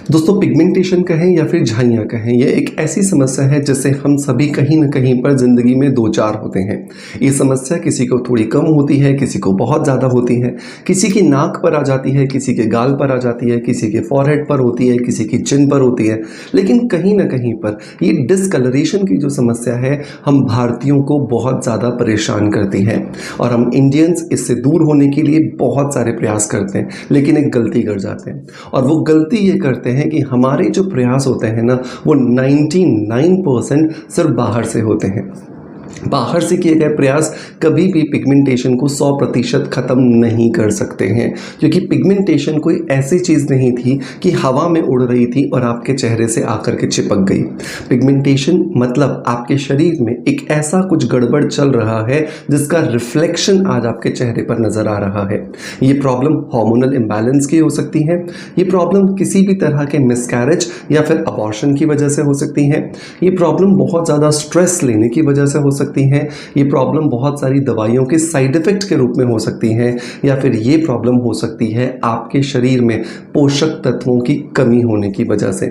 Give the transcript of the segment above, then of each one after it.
दोस्तों पिगमेंटेशन कहें या फिर झाइयाँ कहें, ये एक ऐसी समस्या है जिससे हम सभी कहीं न कहीं पर ज़िंदगी में दो चार होते हैं। ये समस्या किसी को थोड़ी कम होती है, किसी को बहुत ज़्यादा होती है, किसी की नाक पर आ जाती है, किसी के गाल पर आ जाती है, किसी के फॉरहेड पर होती है, किसी की चिन पर होती है। लेकिन कहीं न कहीं पर ये डिस्कलरेशन की जो समस्या है, हम भारतीयों को बहुत ज़्यादा परेशान करती है और हम इंडियंस इससे दूर होने के लिए बहुत सारे प्रयास करते हैं, लेकिन एक गलती कर जाते हैं। और वो गलती ये करते हैं कि हमारे जो प्रयास होते हैं ना, वो 99% सिर्फ बाहर से होते हैं। बाहर से किए गए प्रयास कभी भी पिगमेंटेशन को 100% ख़त्म नहीं कर सकते हैं, क्योंकि पिगमेंटेशन कोई ऐसी चीज़ नहीं थी कि हवा में उड़ रही थी और आपके चेहरे से आकर के चिपक गई। पिगमेंटेशन मतलब आपके शरीर में एक ऐसा कुछ गड़बड़ चल रहा है जिसका रिफ्लेक्शन आज आपके चेहरे पर नज़र आ रहा है। ये प्रॉब्लम हार्मोनल इम्बैलेंस की हो सकती है, ये प्रॉब्लम किसी भी तरह के मिसकैरेज या फिर अबॉर्शन की वजह से हो सकती है, ये प्रॉब्लम बहुत ज़्यादा स्ट्रेस लेने की वजह से हो सकती है, ये प्रॉब्लम बहुत सारी दवाइयों के साइड इफेक्ट के रूप में हो सकती है, या फिर ये प्रॉब्लम हो सकती है आपके शरीर में पोषक तत्वों की कमी होने की वजह से।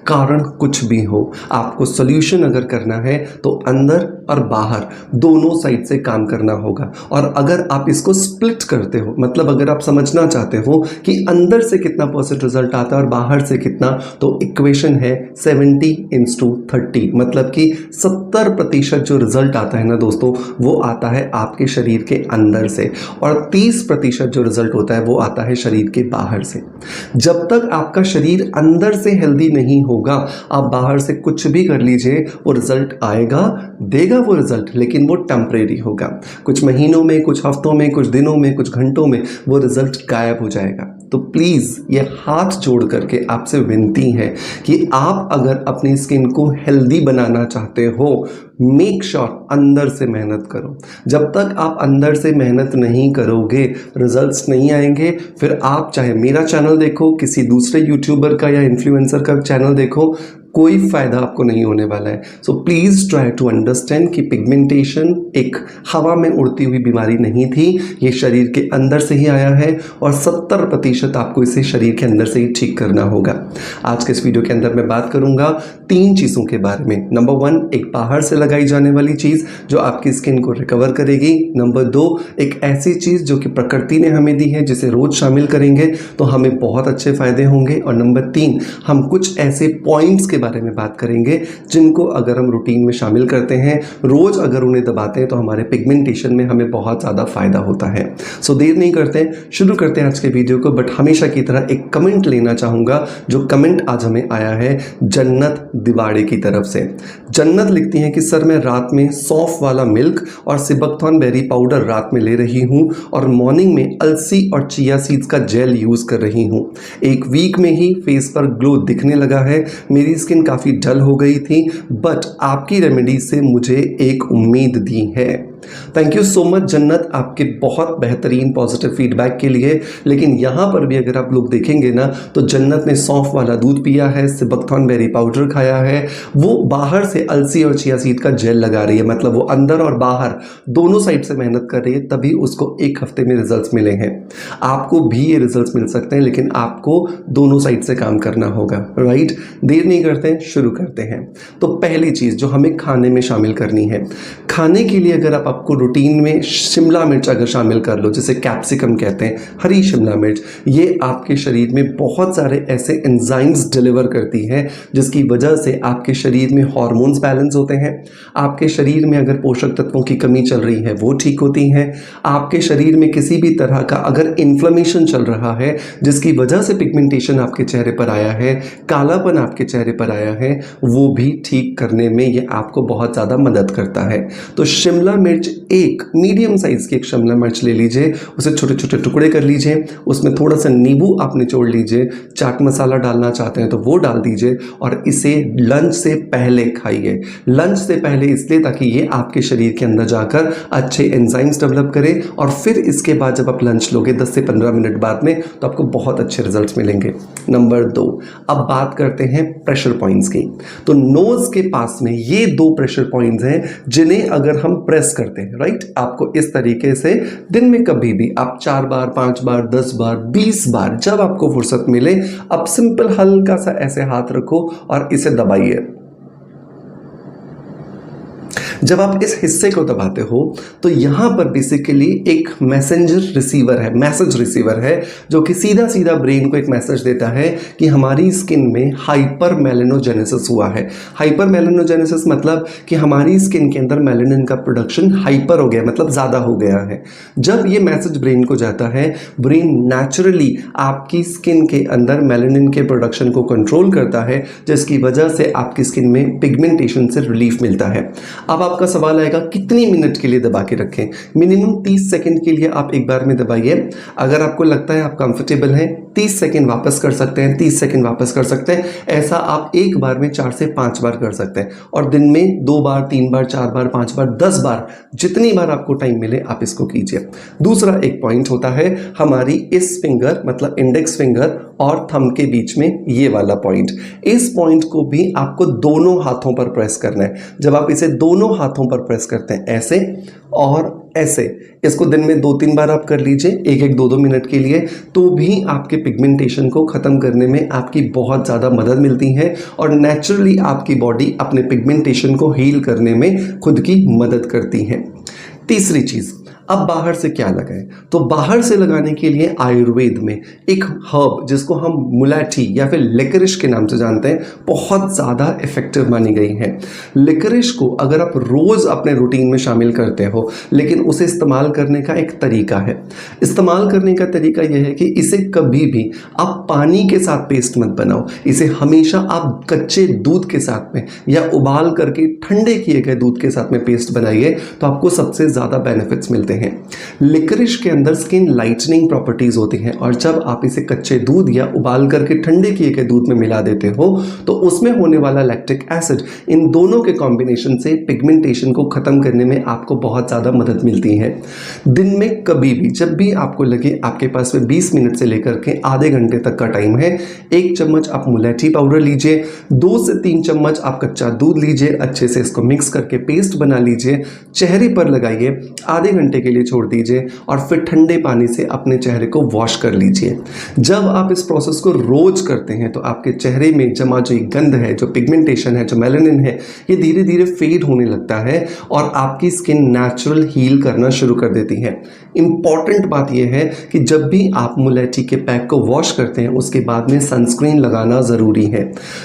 कारण कुछ भी हो, आपको सॉल्यूशन अगर करना है तो अंदर और बाहर दोनों साइड से काम करना होगा। और अगर आप इसको स्प्लिट करते हो, मतलब अगर आप समझना चाहते हो कि अंदर से कितना % रिजल्ट आता है और बाहर से कितना, तो इक्वेशन है 70:30, मतलब कि 70% जो रिजल्ट आता है ना दोस्तों, वो आता है आपके शरीर के अंदर से, और 30% जो रिजल्ट होता है वो आता है शरीर के बाहर से। जब तक आपका शरीर अंदर से हेल्दी नहीं होगा, आप बाहर से कुछ भी कर लीजिए, वो रिजल्ट आएगा, देगा वो रिजल्ट, लेकिन वो टेम्परेरी होगा। कुछ महीनों में, कुछ हफ्तों में, कुछ दिनों में, कुछ घंटों में वो रिजल्ट गायब हो जाएगा। तो प्लीज़ ये हाथ जोड़ करके आपसे विनती है कि आप अगर अपनी स्किन को हेल्दी बनाना चाहते हो, मेक श्योर अंदर से मेहनत करो। जब तक आप अंदर से मेहनत नहीं करोगे, रिजल्ट्स नहीं आएंगे। फिर आप चाहे मेरा चैनल देखो, किसी दूसरे यूट्यूबर का या इन्फ्लुएंसर का चैनल देखो, कोई फ़ायदा आपको नहीं होने वाला है। So please try to understand कि पिगमेंटेशन एक हवा में उड़ती हुई बीमारी नहीं थी, ये शरीर के अंदर से ही आया है और 70% आपको इसे शरीर के अंदर से ही ठीक करना होगा। आज के इस वीडियो के अंदर मैं बात करूंगा 3 चीज़ों के बारे में। नंबर 1, एक बाहर से लगाई जाने वाली चीज़ जो आपकी स्किन को रिकवर करेगी। नंबर 2, एक ऐसी चीज़ जो कि प्रकृति ने हमें दी है, जिसे रोज़ शामिल करेंगे तो हमें बहुत अच्छे फ़ायदे होंगे। और नंबर 3, हम कुछ ऐसे पॉइंट्स के बारे में बात करेंगे जिनको अगर हम रूटीन में शामिल करते हैं, रोज अगर उन्हें दबाते हैं, तो हमारे पिगमेंटेशन में हमें बहुत ज़्यादा फायदा होता है। सो देर नहीं करते, शुरू करते हैं आज के वीडियो को। बट हमेशा की तरह एक कमेंट लेना चाहूँगा, जो कमेंट आज हमें आया है जन्नत दिवाड़े की तरफ से। जन्नत लिखती हैं कि सर मैं रात में सौंफ वाला मिल्क और सिबकथॉर्न बेरी पाउडर रात में ले रही हूँ और मॉर्निंग में अलसी और चिया सीड्स का जेल यूज़ कर रही हूँ। एक वीक में ही फेस पर ग्लो दिखने लगा है, मेरी स्किन काफ़ी डल हो गई थी, बट आपकी रेमेडी से मुझे एक उम्मीद दी है। थैंक यू सो मच जन्नत, आपके बहुत बेहतरीन पॉजिटिव फीडबैक के लिए। लेकिन यहाँ पर भी अगर आप लोग देखेंगे ना, तो जन्नत ने सौंफ वाला दूध पिया है, सिबकथॉर्न बेरी पाउडर खाया है, वो बाहर से अलसी और चिया सीड का जेल लगा रही है, मतलब वो अंदर और बाहर दोनों साइड से मेहनत कर रही है, तभी उसको 1 हफ्ते में रिजल्ट्स मिले हैं। आपको भी ये रिजल्ट्स मिल सकते हैं, लेकिन आपको दोनों साइड से काम करना होगा, राइट। देर नहीं करते हैं, शुरू करते हैं। तो पहली चीज़ जो हमें खाने में शामिल करनी है, खाने के लिए अगर आपको रूटीन में शिमला मिर्च अगर शामिल कर लो, जिसे कैप्सिकम कहते हैं, हरी शिमला मिर्च, ये आपके शरीर में बहुत सारे ऐसे एंजाइम्स डिलीवर करती है जिसकी वजह से आपके शरीर में हार्मोन्स बैलेंस होते हैं। आपके शरीर में अगर पोषक तत्वों की कमी चल रही है वो ठीक होती हैं। आपके शरीर में किसी भी तरह का अगर इन्फ्लेमेशन चल रहा है जिसकी वजह से पिगमेंटेशन आपके चेहरे पर आया है, कालापन आपके चेहरे पर आया है, वो भी ठीक करने में ये आपको बहुत ज़्यादा मदद करता है। तो शिमला मिर्च, एक मीडियम साइज की एक शिमला मिर्च ले लीजिए, उसे छोटे छोटे टुकड़े कर लीजिए, उसमें थोड़ा सा नींबू आप निचोड़ लीजिए, चाट मसाला डालना चाहते हैं तो वो डाल दीजिए और इसे लंच से पहले खाइए। लंच से पहले इसलिए ताकि ये आपके शरीर के अंदर जाकर अच्छे एंजाइम्स डेवलप करे, और फिर इसके बाद जब आप लंच लोगे 10 से 15 मिनट बाद में, तो आपको बहुत अच्छे रिजल्ट्स मिलेंगे। नंबर 2, अब बात करते हैं प्रेशर पॉइंट्स की। तो नोज के पास में ये 2 प्रेशर पॉइंट्स हैं जिन्हें अगर हम प्रेस करते हैं, राइट। आपको इस तरीके से दिन में कभी भी आप 4 बार, 5 बार, 10 बार, 20 बार, जब आपको फुर्सत मिले, आप सिंपल हल्का सा ऐसे हाथ रखो और इसे दबाइए। जब आप इस हिस्से को दबाते हो तो यहाँ पर बेसिकली एक मैसेज रिसीवर है जो कि सीधा सीधा ब्रेन को एक मैसेज देता है कि हमारी स्किन में हाइपर मेलेनोजेनेसिस हुआ है। हाइपर मेलेनोजेनेसिस मतलब कि हमारी स्किन के अंदर मेलेनिन का प्रोडक्शन हाइपर हो गया, मतलब ज़्यादा हो गया है। जब ये मैसेज ब्रेन को जाता है, ब्रेन नेचुरली आपकी स्किन के अंदर मेलेनिन के प्रोडक्शन को कंट्रोल करता है, जिसकी वजह से आपकी स्किन में पिगमेंटेशन से रिलीफ मिलता है। अब आपका सवाल आएगा कितनी मिनट के लिए दबा के रखें? मिनिमम 30 सेकंड के लिए आप एक बार में दबाइए। अगर आपको लगता है आप कंफर्टेबल हैं, 30 सेकंड वापस कर सकते हैं, 30 सेकंड वापस कर सकते हैं। ऐसा आप एक बार में 4 से 5 बार कर सकते हैं और दिन में 2 बार, 3 बार, 4 बार, 5 बार, 10 बार, जितनी बार आपको टाइम मिले आप इसको कीजिए। दूसरा एक पॉइंट होता है हमारी इस फिंगर, मतलब इंडेक्स फिंगर और थंब के बीच में ये वाला पॉइंट। इस पॉइंट को भी आपको दोनों हाथों पर प्रेस करना है। जब आप इसे दोनों हाथों पर प्रेस करते हैं ऐसे और ऐसे, इसको दिन में 2-3 बार आप कर लीजिए, 1-1, 2-2 मिनट के लिए, तो भी आपके पिगमेंटेशन को ख़त्म करने में आपकी बहुत ज़्यादा मदद मिलती है और नेचुरली आपकी बॉडी अपने पिगमेंटेशन को हील करने में खुद की मदद करती है। तीसरी चीज़, अब बाहर से क्या लगाएं? तो बाहर से लगाने के लिए आयुर्वेद में एक हर्ब जिसको हम मुलैठी या फिर लिकरिश के नाम से जानते हैं, बहुत ज़्यादा इफेक्टिव मानी गई है। लिकरिश को अगर आप रोज़ अपने रूटीन में शामिल करते हो, लेकिन उसे इस्तेमाल करने का एक तरीका है। इस्तेमाल करने का तरीका यह है कि इसे कभी भी आप पानी के साथ पेस्ट मत बनाओ, इसे हमेशा आप कच्चे दूध के साथ में या उबाल करके ठंडे किए गए दूध के साथ में पेस्ट बनाइए, तो आपको सबसे ज़्यादा बेनिफिट्स मिलते हैं। लिकरिश के अंदर स्किन लाइटनिंग प्रॉपर्टीज होती हैं और जब आप इसे कच्चे दूध या उबाल करके ठंडे किए गए दूध में मिला देते हो तो उसमें होने वाला लैक्टिक एसिड, इन दोनों के कॉम्बिनेशन से पिगमेंटेशन को खत्म करने में आपको बहुत ज़्यादा मदद मिलती है। दिन में कभी भी जब भी आपको लगे आपके पास में 20 मिनट से लेकर के आधे घंटे तक का टाइम है, 1 चम्मच आप मुलैठी पाउडर लीजिए, 2 से 3 चम्मच आप कच्चा दूध लीजिए, अच्छे से इसको मिक्स करके पेस्ट बना लीजिए, चेहरे पर लगाइए, आधे घंटे के लिए छोड़ दीजिए और फिर ठंडे पानी से अपने चेहरे को वॉश कर लीजिए। जब आप इस प्रोसेस को रोज करते हैं तो आपके चेहरे में जमा जो गंध है, जो पिगमेंटेशन है, जो मेलानिन है, ये धीरे धीरे फेड होने लगता है और आपकी स्किन नेचुरल हील करना शुरू कर देती है। इंपॉर्टेंट बात यह है कि जब भी आप मुलैठी के पैक को वॉश करते हैं उसके बाद में सनस्क्रीन लगाना ज़रूरी है।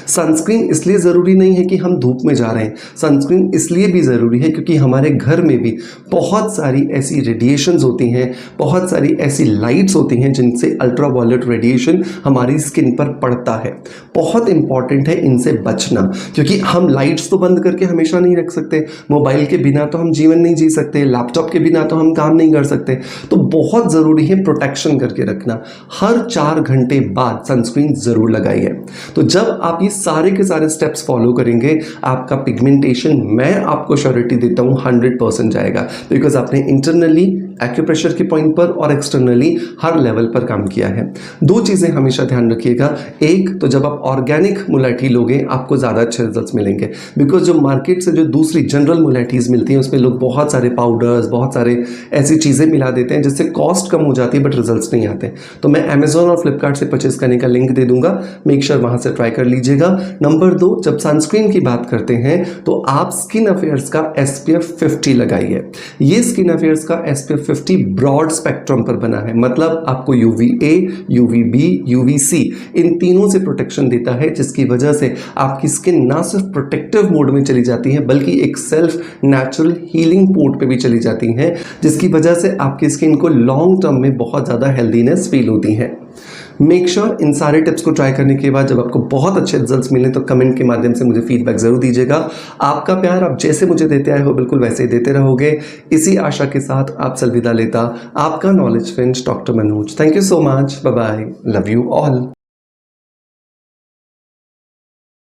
सनस्क्रीन इसलिए ज़रूरी नहीं है कि हम धूप में जा रहे हैं, सनस्क्रीन इसलिए भी ज़रूरी है क्योंकि हमारे घर में भी बहुत सारी ऐसी रेडिएशंस होती हैं, बहुत सारी ऐसी लाइट्स होती हैं जिनसे अल्ट्रावायलेट रेडिएशन हमारी स्किन पर पड़ता है। बहुत इंपॉर्टेंट है इनसे बचना, क्योंकि हम लाइट्स तो बंद करके हमेशा नहीं रख सकते, मोबाइल के बिना तो हम जीवन नहीं जी सकते, लैपटॉप के बिना तो हम काम नहीं कर सकते, तो बहुत ज़रूरी है प्रोटेक्शन करके रखना। हर 4 घंटे बाद सनस्क्रीन ज़रूर लगाइए। तो जब आप ये सारे के सारे स्टेप्स फॉलो करेंगे, आपका पिगमेंटेशन, मैं आपको श्योरिटी देता हूँ, 100% जाएगा, बिकॉज आपने इंटरनली एक्यूप्रेशर के पॉइंट पर और एक्सटर्नली हर लेवल पर काम किया है। 2 चीज़ें हमेशा ध्यान रखिएगा। एक तो जब आप ऑर्गेनिक मुलैठी लोगे आपको ज़्यादा अच्छे रिजल्ट्स मिलेंगे, बिकॉज जो मार्केट से जो दूसरी जनरल मुलैठीज़ मिलती हैं उसमें लोग बहुत सारे पाउडर्स, बहुत सारे ऐसी चीज़ें मिला देते हैं जिससे कॉस्ट कम हो जाती है बट रिजल्ट्स नहीं आते। तो मैं अमेजोन और फ्लिपकार्ट से परचेज करने का लिंक दे दूंगा, मेक श्योर वहाँ से ट्राई कर लीजिएगा। नंबर 2, जब सनस्क्रीन की बात करते हैं तो आप स्किन अफेयर्स का SPF 50 लगाइए। ये स्किन अफेयर्स का SPF 50 ब्रॉड स्पेक्ट्रम पर बना है, मतलब आपको UVA, UVB, UVC इन तीनों से प्रोटेक्शन देता है, जिसकी वजह से आपकी स्किन ना सिर्फ प्रोटेक्टिव मोड में चली जाती है बल्कि एक सेल्फ नेचुरल हीलिंग मोड पे भी चली जाती है, जिसकी वजह से आपकी स्किन को लॉन्ग टर्म में बहुत ज़्यादा हेल्दीनेस फील होती है। मेक श्योर इन सारे टिप्स को ट्राई करने के बाद जब आपको बहुत अच्छे रिजल्ट्स मिले तो कमेंट के माध्यम से मुझे फीडबैक जरूर दीजिएगा। आपका प्यार आप जैसे मुझे देते आए हो बिल्कुल वैसे ही देते रहोगे। इसी आशा के साथ आपसे अलविदा लेता आपका knowledge friend doctor Manoj. Thank you so much, bye bye, love you all.